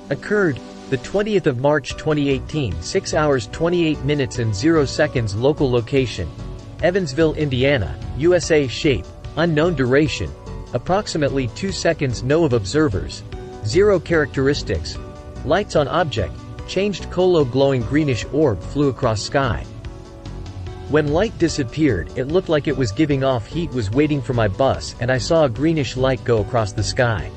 Occurred the 20th of March 2018, 6 hours 28 minutes and 0 seconds. Local location: Evansville, Indiana, USA. Shape: unknown. Duration: approximately 2 seconds. Know of observers: 0. Characteristics: lights on object, changed color. Glowing greenish orb flew across sky. When light disappeared, it looked like it was giving off heat. Was waiting for my bus and I saw a greenish light go across the sky.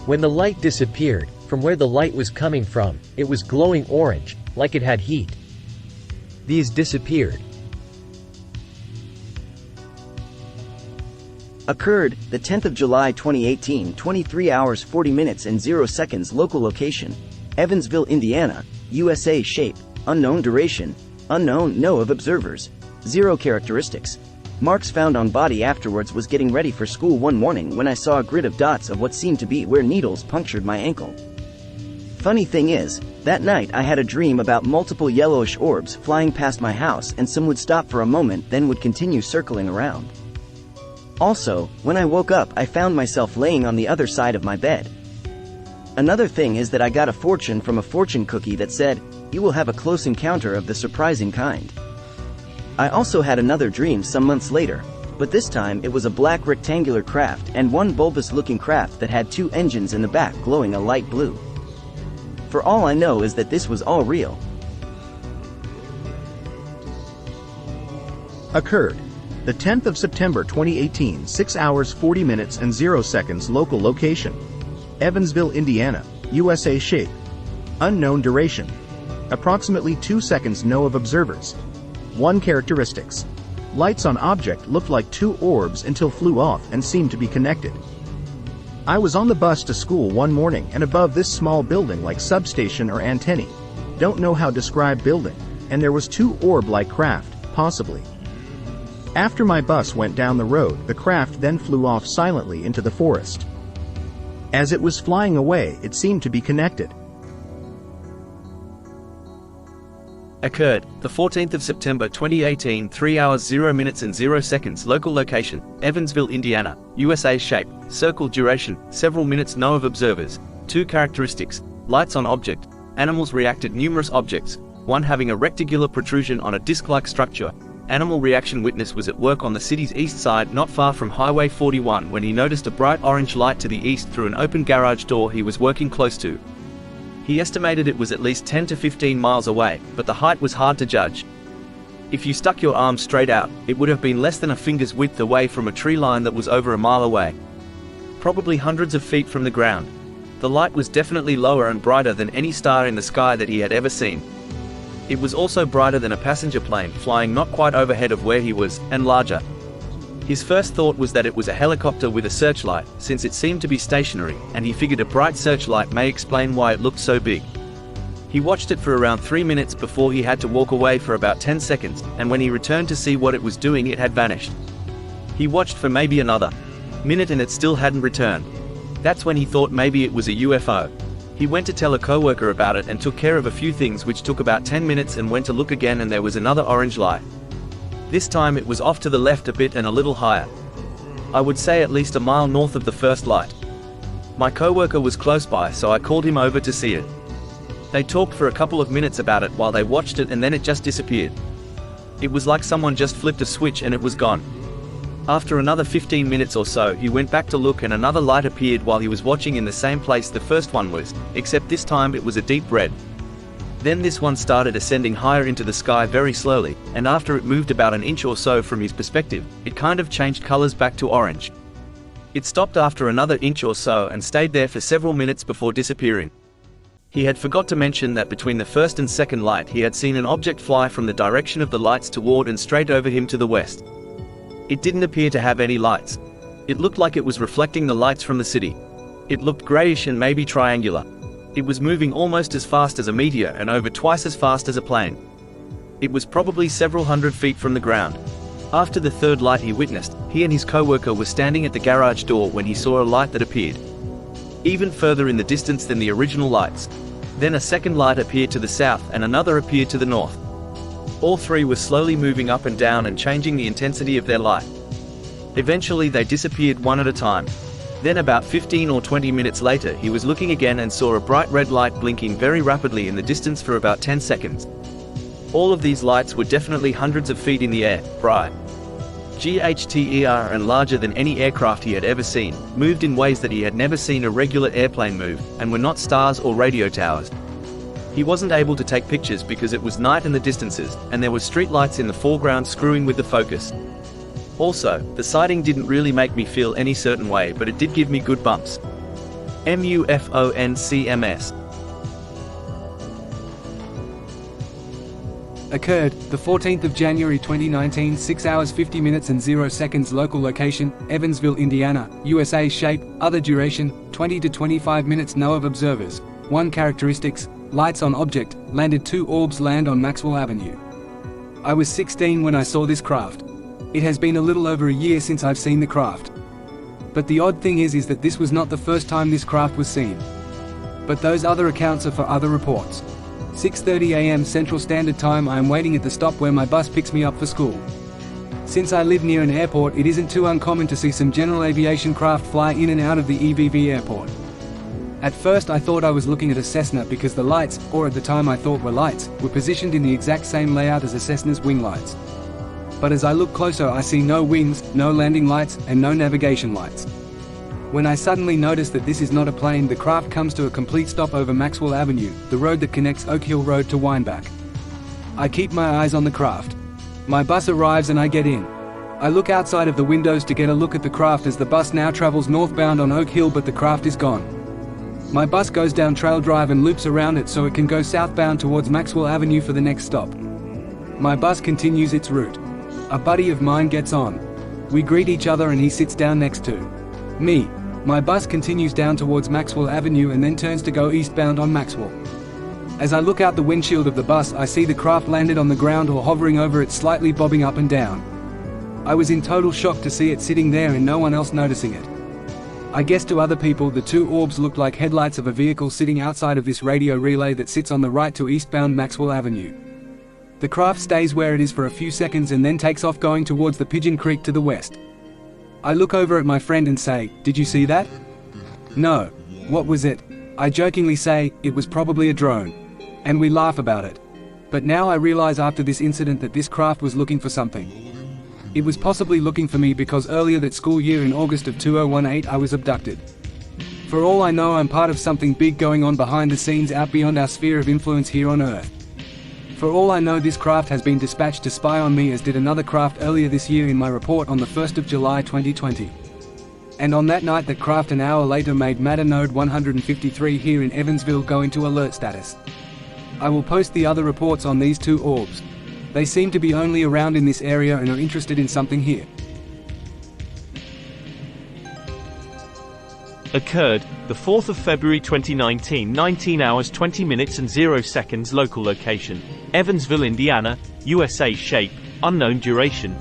When the light disappeared, from where the light was coming from, it was glowing orange, like it had heat. These disappeared. Occurred the 10th of July 2018, 23 hours 40 minutes and 0 seconds. Local location: Evansville, Indiana, USA. Shape: unknown. Duration: unknown. Know of observers: 0. Characteristics: marks found on body. Afterwards was getting ready for school one morning when I saw a grid of dots of what seemed to be where needles punctured my ankle. Funny thing is, that night I had a dream about multiple yellowish orbs flying past my house, and some would stop for a moment then would continue circling around. Also, when I woke up I found myself laying on the other side of my bed. Another thing is that I got a fortune from a fortune cookie that said, "You will have a close encounter of the surprising kind." I also had another dream some months later, but this time it was a black rectangular craft and one bulbous-looking craft that had 2 engines in the back glowing a light blue. For all I know is that this was all real. Occurred the 10th of September 2018, 6 hours 40 minutes and 0 seconds. Local location: Evansville, Indiana, USA. Shape: unknown. Duration: approximately 2 seconds. Know of observers: 1. Characteristics: lights on object looked like 2 orbs until flew off and seemed to be connected. I was on the bus to school one morning and above this small building like substation or antennae, don't know how to describe building, and there was 2 orb-like craft, possibly. After my bus went down the road, the craft then flew off silently into the forest. As it was flying away, it seemed to be connected. Occurred the 14th of September 2018, 3 hours 0 minutes and 0 seconds. Local location: Evansville, Indiana, USA. Shape: circle. Duration: several minutes. Know of observers: 2. Characteristics: lights on object, animals reacted. Numerous objects, one having a rectangular protrusion on a disc-like structure. Animal reaction: witness was at work on the city's east side not far from Highway 41 when he noticed a bright orange light to the east through an open garage door he was working close to. He estimated it was at least 10 to 15 miles away, but the height was hard to judge. If you stuck your arm straight out, it would have been less than a finger's width away from a tree line that was over a mile away. Probably hundreds of feet from the ground. The light was definitely lower and brighter than any star in the sky that he had ever seen. It was also brighter than a passenger plane flying not quite overhead of where he was, and larger. His first thought was that it was a helicopter with a searchlight, since it seemed to be stationary, and he figured a bright searchlight may explain why it looked so big. He watched it for around 3 minutes before he had to walk away for about 10 seconds, and when he returned to see what it was doing, it had vanished. He watched for maybe another minute and it still hadn't returned. That's when he thought maybe it was a UFO. He went to tell a coworker about it and took care of a few things, which took about 10 minutes, and went to look again, and there was another orange light. This time it was off to the left a bit and a little higher. I would say at least a mile north of the first light. My coworker was close by, so I called him over to see it. They talked for a couple of minutes about it while they watched it, and then it just disappeared. It was like someone just flipped a switch and it was gone. After another 15 minutes or so, he went back to look, and another light appeared while he was watching in the same place the first one was, except this time it was a deep red. Then this one started ascending higher into the sky very slowly, and after it moved about an inch or so from his perspective, it kind of changed colors back to orange. It stopped after another inch or so and stayed there for several minutes before disappearing. He had forgot to mention that between the first and second light he had seen an object fly from the direction of the lights toward and straight over him to the west. It didn't appear to have any lights. It looked like it was reflecting the lights from the city. It looked grayish and maybe triangular. It was moving almost as fast as a meteor and over twice as fast as a plane. It was probably several hundred feet from the ground. After the third light he witnessed, he and his coworker were standing at the garage door when he saw a light that appeared. even further in the distance than the original lights. Then a second light appeared to the south and another appeared to the north. All three were slowly moving up and down and changing the intensity of their light. Eventually they disappeared one at a time. Then about 15 or 20 minutes later he was looking again and saw a bright red light blinking very rapidly in the distance for about 10 seconds. All of these lights were definitely hundreds of feet in the air, bright, GHTER and larger than any aircraft he had ever seen, moved in ways that he had never seen a regular airplane move, and were not stars or radio towers. He wasn't able to take pictures because it was night in the distances, and there were street lights in the foreground screwing with the focus. Also, the sighting didn't really make me feel any certain way, but it did give me good bumps. MUFONCMS. Occurred, the 14th of January 2019, 6 hours 50 minutes and 0 seconds. Local location, Evansville, Indiana, USA. Shape, other duration, 20 to 25 minutes. No of observers. 1 characteristics, lights on object, landed. 2 orbs land on Maxwell Avenue. I was 16 when I saw this craft. It has been a little over a year since I've seen the craft. But the odd thing is that this was not the first time this craft was seen. But those other accounts are for other reports. 6:30 a.m. Central Standard Time. I am waiting at the stop where my bus picks me up for school. Since I live near an airport, it isn't too uncommon to see some general aviation craft fly in and out of the EVV airport. At first I thought I was looking at a Cessna because the lights, or at the time I thought were lights, were positioned in the exact same layout as a Cessna's wing lights. But as I look closer I see no wings, no landing lights, and no navigation lights. When I suddenly notice that this is not a plane, the craft comes to a complete stop over Maxwell Avenue, the road that connects Oak Hill Road to Weinbach. I keep my eyes on the craft. My bus arrives and I get in. I look outside of the windows to get a look at the craft as the bus now travels northbound on Oak Hill, but the craft is gone. My bus goes down Trail Drive and loops around it so it can go southbound towards Maxwell Avenue for the next stop. My bus continues its route. A buddy of mine gets on. We greet each other and he sits down next to me. My bus continues down towards Maxwell Avenue and then turns to go eastbound on Maxwell. As I look out the windshield of the bus, I see the craft landed on the ground or hovering over it, slightly bobbing up and down. I was in total shock to see it sitting there and no one else noticing it. I guess to other people the 2 orbs looked like headlights of a vehicle sitting outside of this radio relay that sits on the right to eastbound Maxwell Avenue. The craft stays where it is for a few seconds and then takes off going towards the Pigeon Creek to the west. I look over at my friend and say, "Did you see that?" "No. What was it?" I jokingly say, "It was probably a drone." And we laugh about it. But now I realize after this incident that this craft was looking for something. It was possibly looking for me because earlier that school year in August of 2018 I was abducted. For all I know, I'm part of something big going on behind the scenes out beyond our sphere of influence here on Earth. For all I know, this craft has been dispatched to spy on me, as did another craft earlier this year in my report on the 1st of July 2020. And on that night that craft an hour later made matter node 153 here in Evansville go into alert status. I will post the other reports on these 2 orbs. They seem to be only around in this area and are interested in something here. Occurred, the 4th of February 2019, 19 hours 20 minutes and 0 seconds. Local location, Evansville, Indiana, USA. Shape, unknown duration.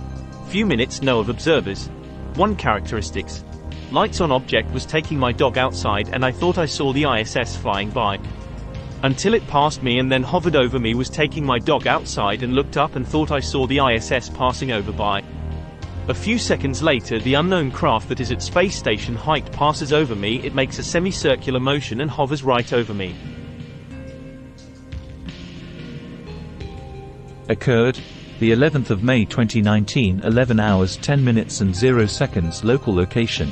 Few minutes. No of observers. 1 characteristics, lights on object. Was taking my dog outside and I thought I saw the ISS flying by. Until it passed me and then hovered over me. Was taking my dog outside and looked up and thought I saw the ISS passing over by. A few seconds later, the unknown craft that is at space station height passes over me. It makes a semicircular motion and hovers right over me. Occurred, the 11th of May 2019, 11 hours 10 minutes and 0 seconds. Local location,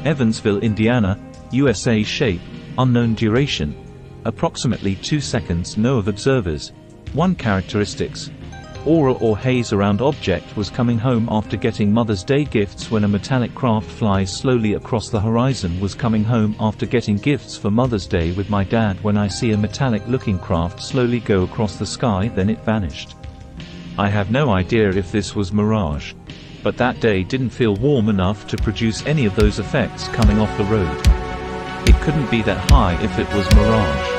Evansville, Indiana, USA. Shape, unknown duration, approximately 2 seconds. No of observers. 1 characteristics, aura or haze around object. Was coming home after getting Mother's Day gifts when a metallic craft flies slowly across the horizon. Was coming home after getting gifts for Mother's Day with my dad when I see a metallic looking craft slowly go across the sky, then it vanished. I have no idea if this was mirage. But that day didn't feel warm enough to produce any of those effects coming off the road. It couldn't be that high if it was mirage.